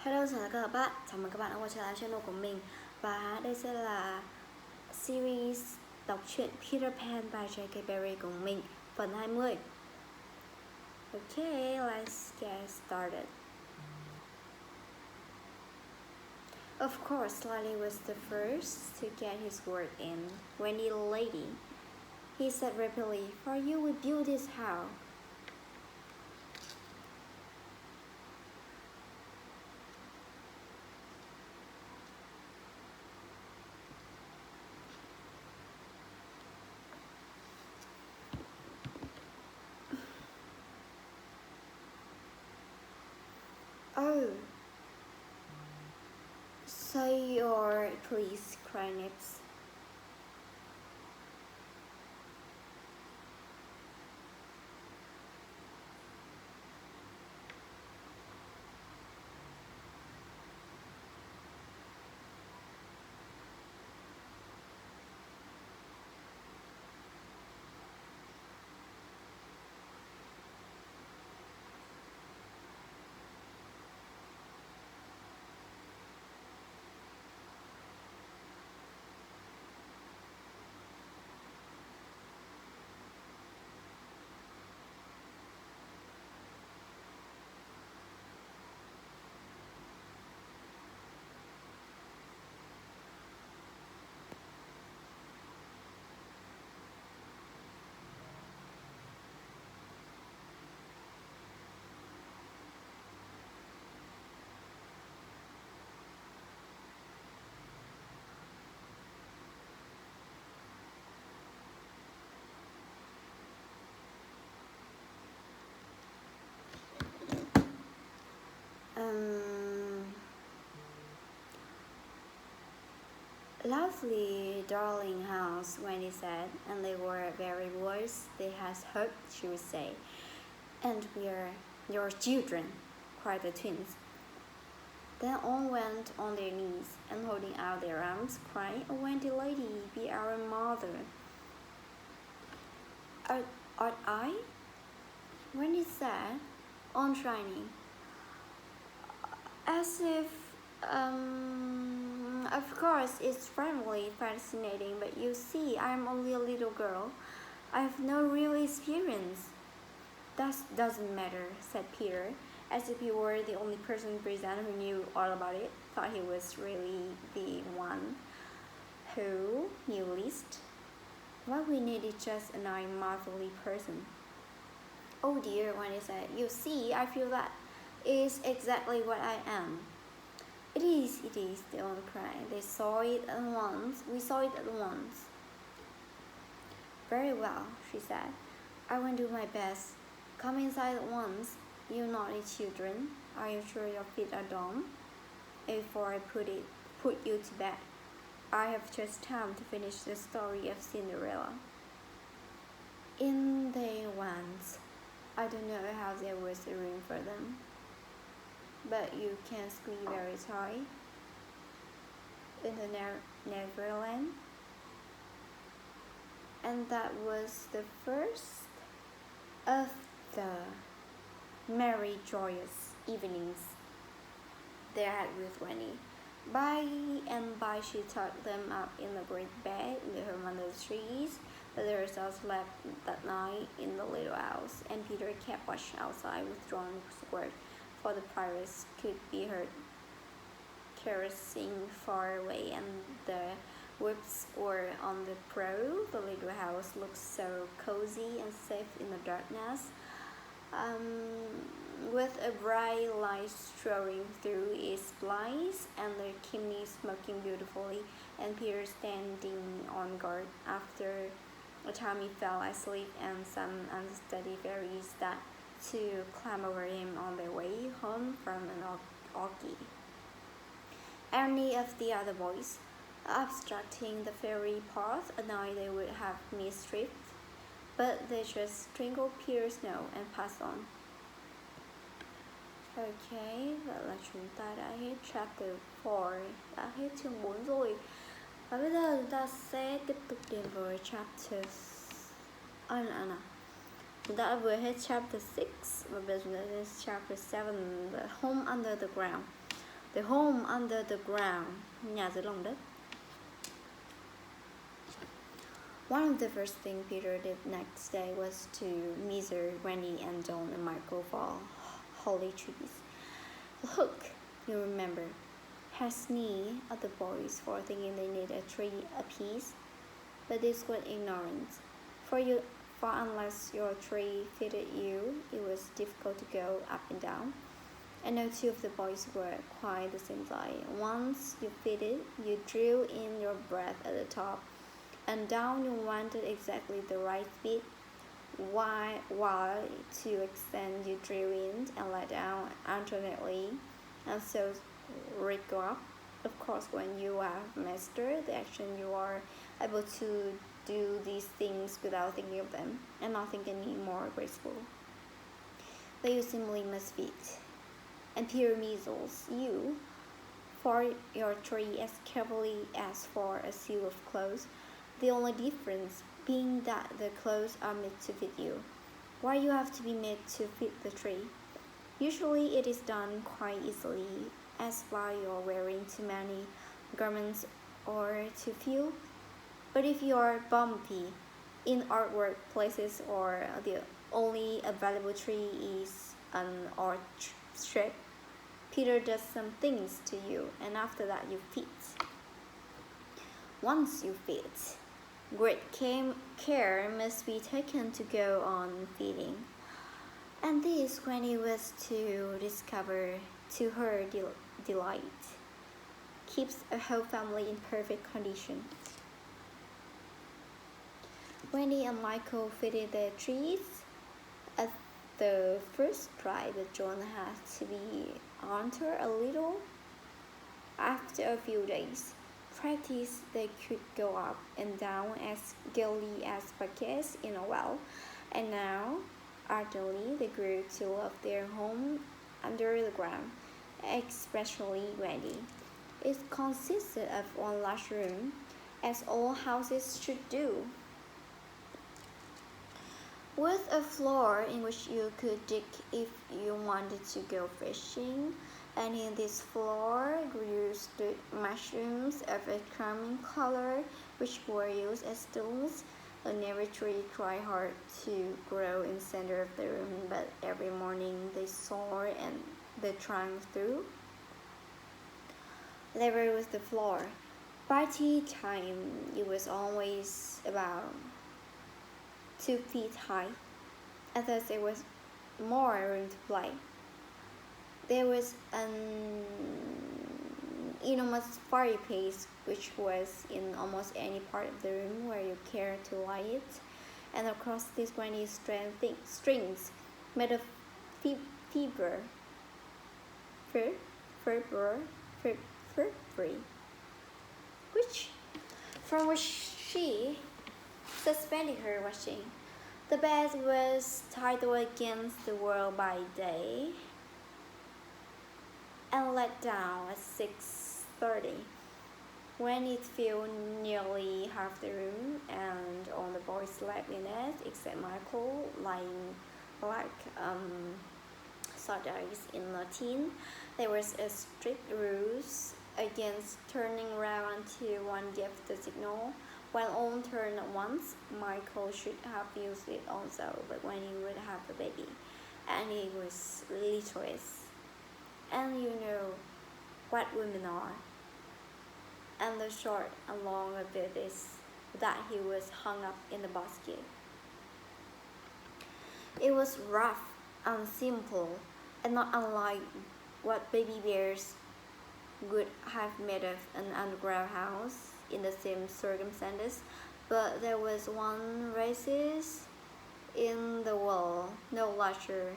Hello, chào các bạn, chào mừng các bạn đã quay trở lại channel của mình. Và đây sẽ là series đọc truyện Peter Pan by J.K. Barrie của mình, phần 20. Okay, let's get started. Of course, Lily was the first to get his word in. Wendy lady, he said rapidly, for you we build this house. Oh, say your please, cried Nips. Lovely, darling house, Wendy said, and they were very words they had hoped she would say. And we're your children, cried the twins. Then all went on their knees, and holding out their arms, crying, "Oh, Wendy lady, be our mother." Art I? Wendy said, on shining, as if, of course, it's friendly, fascinating, but you see, I'm only a little girl. I have no real experience. That doesn't matter, said Peter, as if he were the only person present who knew all about it, thought he was really the one who knew least. What we need is just another motherly person. Oh dear, Wendy said, you see, I feel that is exactly what I am. It is, they all cried. They saw it at once. We saw it at once. Very well, she said. I will do my best. Come inside at once, you naughty children. Are you sure your feet are dumb? Before I put you to bed, I have just time to finish the story of Cinderella. In they went. I don't know how there was a room for them. But you can squeeze very tight in the Neverland. And that was the first of the merry, joyous evenings they had with Wendy. By and by she tucked them up in the great bed with her mother's trees, but the rest slept that night in the little house, and Peter kept watch outside with drawn sword, for the pirates could be heard caressing far away, and the whips were on the prow. The little house looked so cozy and safe in the darkness, with a bright light strolling through its blinds, and the chimney smoking beautifully, and Peter standing on guard. After a time he fell asleep, and some unsteady fairies that to climb over him on their way home from an orchid. Any of the other boys, obstructing the fairy path, at night they would have mischief, but they just twinkled Peter's nose and passed on. Ok, vậy là chúng ta đã hết chapter 4, đã hết chương 4 rồi. Và bây giờ chúng ta sẽ tiếp tục đến với chapter... Chúng ta đã vừa hết chapter 6 và bây giờ chúng ta đến chapter 7, The Home Under the Ground. The home under the ground, nhà dưới lòng đất. One of the first things Peter did next day was to measure Granny and John and Michael for holly trees. Look, you remember, had sneered at the boys for thinking they needed a tree apiece, but this was ignorance. For unless your tree fitted you, it was difficult to go up and down. And no two of the boys were quite the same size. Once you fitted, you drew in your breath at the top, and down you wanted exactly the right speed. While to extend, you drew in and let down alternately, and so go up. Of course, when you have mastered the action, you are able to do these things without thinking of them, and nothing any more graceful. But you simply must fit. And Peter measures you for your tree as carefully as for a suit of clothes, the only difference being that the clothes are made to fit you, while you have to be made to fit the tree. Usually it is done quite easily, as by your wearing too many garments or too few. But if you are bumpy in artwork places, or the only available tree is an orange strip, Peter does some things to you, and after that you fit. Once you fit, great care must be taken to go on fitting. And this Granny was to discover to her delight. Keeps a whole family in perfect condition. Granny and Michael fitted their trees. At the first try, but John had to be altered a little. After a few days practice, they could go up and down as gaily as buckets in a well, and now ardently they grew to love their home under the ground, especially Granny. It consisted of one large room, as all houses should do, with a floor in which you could dig if you wanted to go fishing, and in this floor grew stood mushrooms of a creamy color, which were used as tools. And every tree tried hard to grow in the center of the room, but every morning they soared and the trunk through level with the floor. By tea time, it was always about 2 feet high, and thus there was more room to play. There was an enormous fireplace which was in almost any part of the room where you care to light it, and across these Granny strings made of fibry, from which she suspended her washing. The bed was titled against the wall by day and let down at 6:30, when it filled nearly half the room, and all the boys slept in it except Michael, lying like sawdust in a tin. There was a strict rule against turning around until one gave the signal. When all turned at once, Michael should have used it also, but when he would have a baby, and he was literate, and you know what women are. And the short and long of it is that he was hung up in the basket. It was rough and simple, and not unlike what baby bears would have made of an underground house in the same circumstances, but there was one recess in the wall, no larger,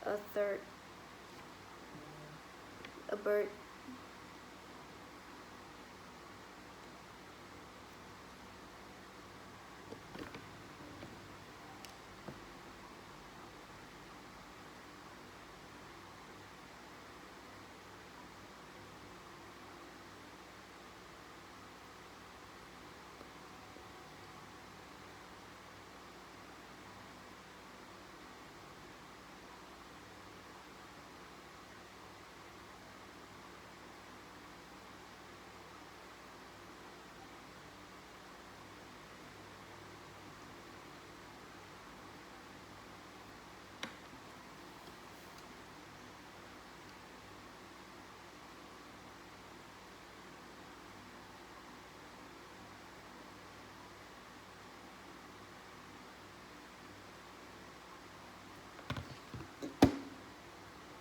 a bird